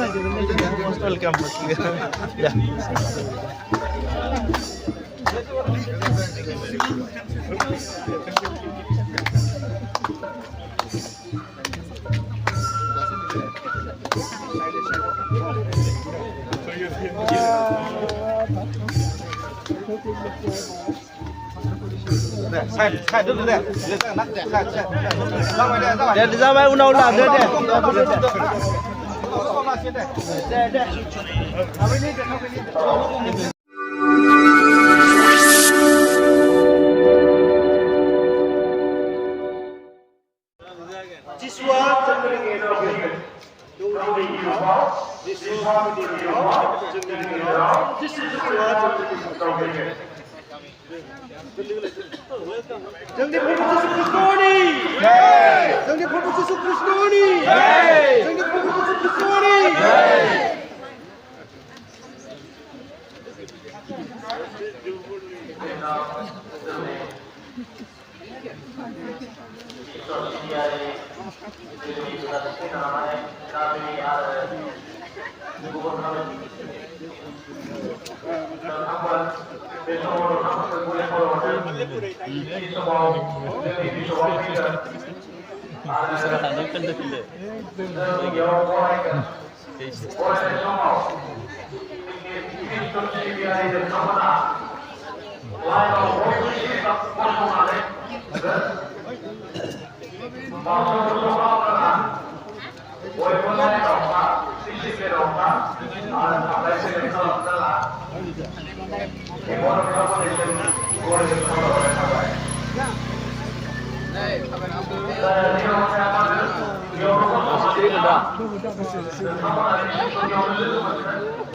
most welcome. Yeah. Khai được đấy. Ra ngoài uno làm được đấy. Jangan Profesor Kristoni. Jangan Profesor Kristoni. Jangan Profesor Kristoni.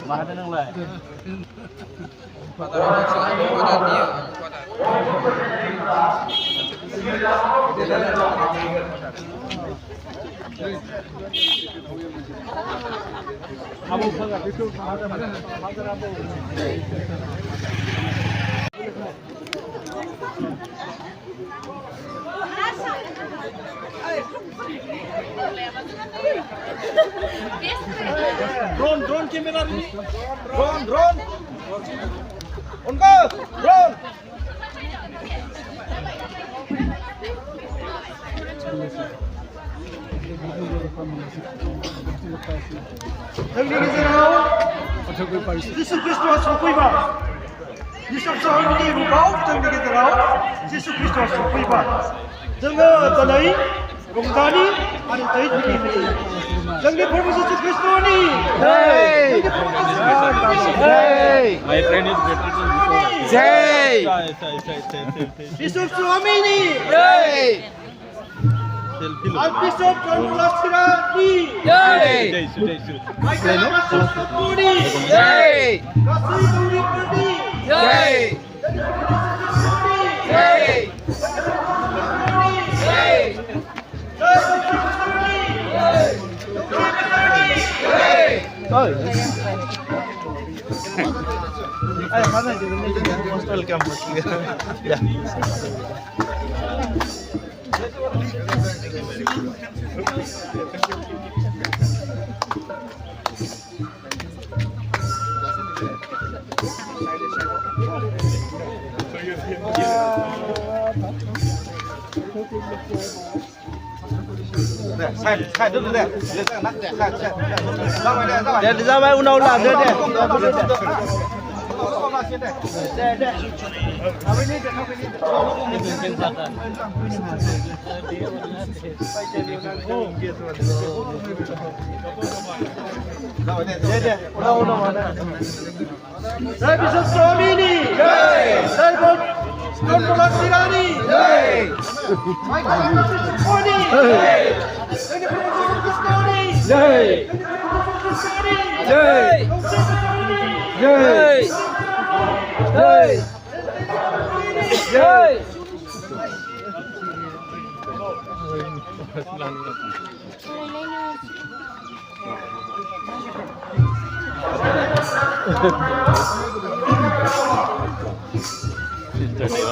Mana nang lai? Drone kamera ini. Drone. Uनको drone. Jangan gezerau. Yesus Kristus sempurna. Yesus seorang ini rubau. Jangan gezerau. Yesus Kristus sempurna. Jangan tanai. Rongtani ada tahu ini. Jangan Profesor Kristoni. My friend is better than before. Jai. Bishop Suamini. Bishop John Lasirani. Michael Masudi. Kasih Duri Padi. Most welcome. Yeah. Khai được đấy. Ra ngoài uno làm được đấy. Saya Bishop Suamini. Saya John Lasirani. Michael Masudi. Jangan Profesor Kristoni. Internet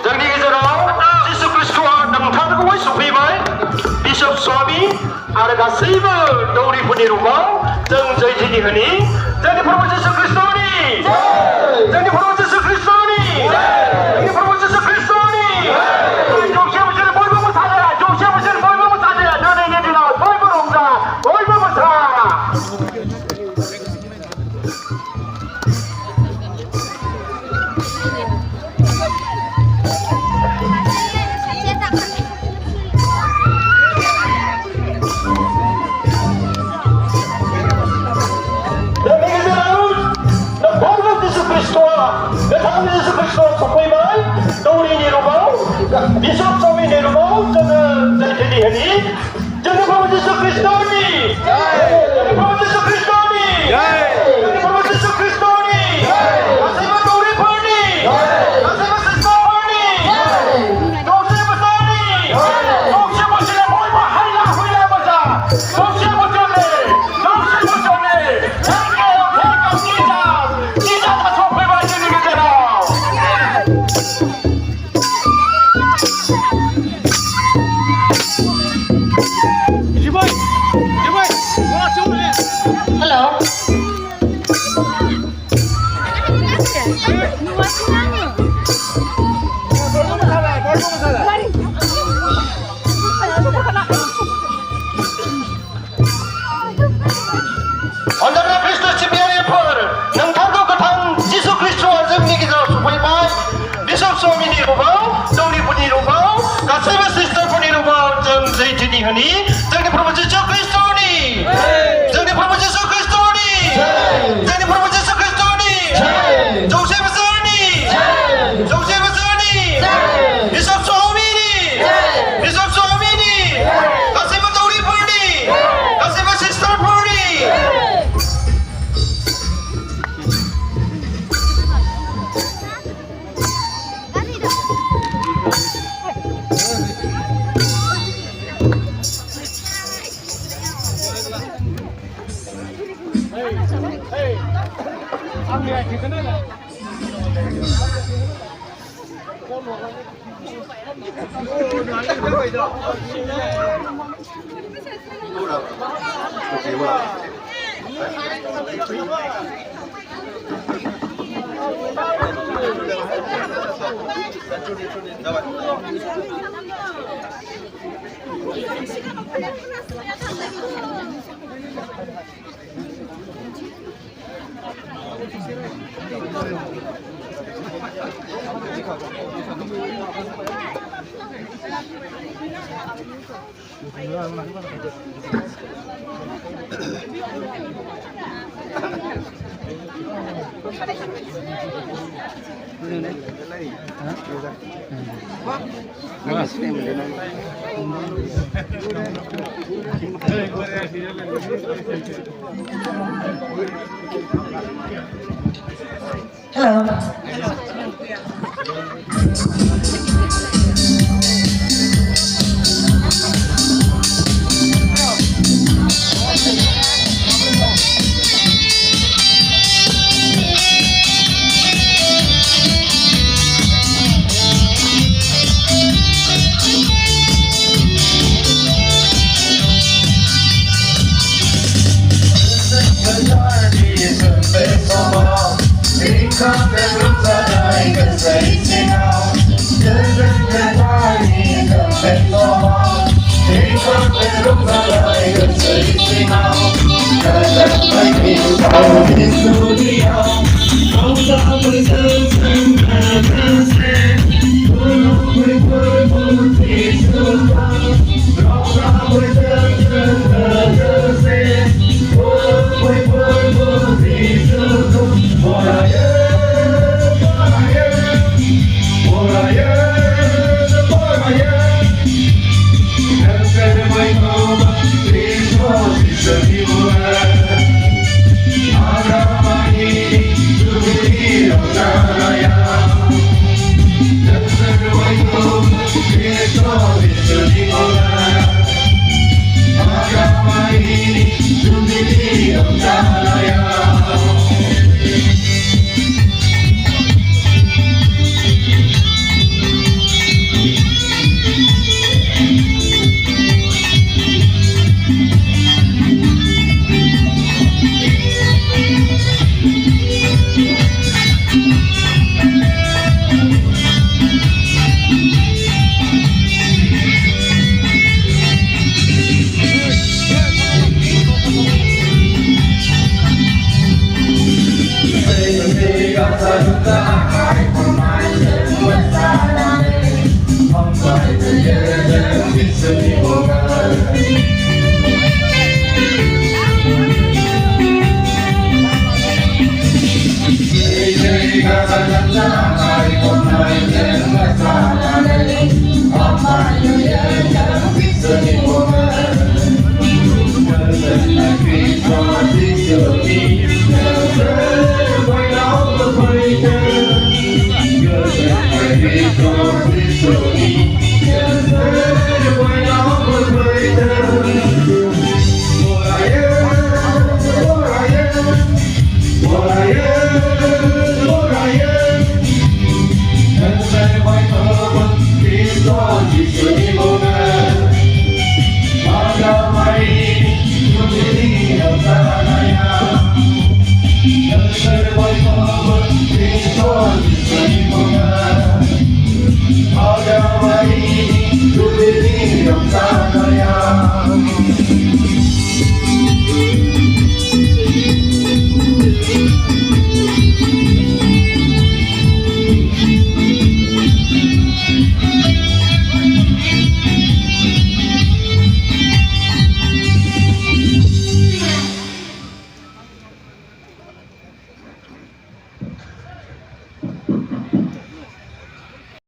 जोंनि गेजेराव जिसु ख्रिस्ट'आ नोंथांखौहाय सफैबाय bishop स्वामी आरो गासैबो दौरिफोरनि रुपाव जों जयथिनि होनि जोंनि प्रभु जिसु ख्रिस्ट'नि जोंनि प्रभु जिसु ख्रिस्ट'नि जोंनि प्रभु जिसु ख्रिस्ट'नि जौसे बोसोर बयबो मोसादो जौसे बोसोर बयबो मोसादो दिनैनि दिनाव बयबो रंजा बयबो मोसा बिशप स्वामी नेरुमाव जोङो जयथिनि होनि जोंनि प्रभु जिसु ख्रिस्ट'नि जोंनि प्रभु जिसु ख्रिस्ट'नि जोंनि प्रभु जिसु ख्रिस्ट'नि गासैबो दौरिफोरनि गासैबो सिस्टारफोरनि जौसे बोसोरनि जौसे बोसोरनि बयबो हायला हुइला मोसा जौसे बोसोरनि जिजासआ सफैबाय जोंनि गेजेराव Hello. अन्जाना ख्रिस्ट' सिबियारिफोर नोंथांखौ गोथां जिसु ख्रिस्ट'आ जोंनि गेजेराव सफैबाय बिशप स्वामीनि रुपाव दौरिफोरनि रुपाव गासैबो सिस्टारफोरनि रुपाव जों जयथिनि होनि जोंनि प्रभु जिसु ख्रिस्ट'नि जोंनि प्रभु जिसु ख्रिस्ट'नि जोंनि प्रभु जिसु ख्रिस्ट'नि जौसे बोसोरनि बिशप स्वामीनि गासैबो दौरिफोरनि गासैबो सिस्टारफोरनि It's Hãy subscribe cho kênh Ghiền Mì Gõ để không bỏ lỡ những video hấp dẫn.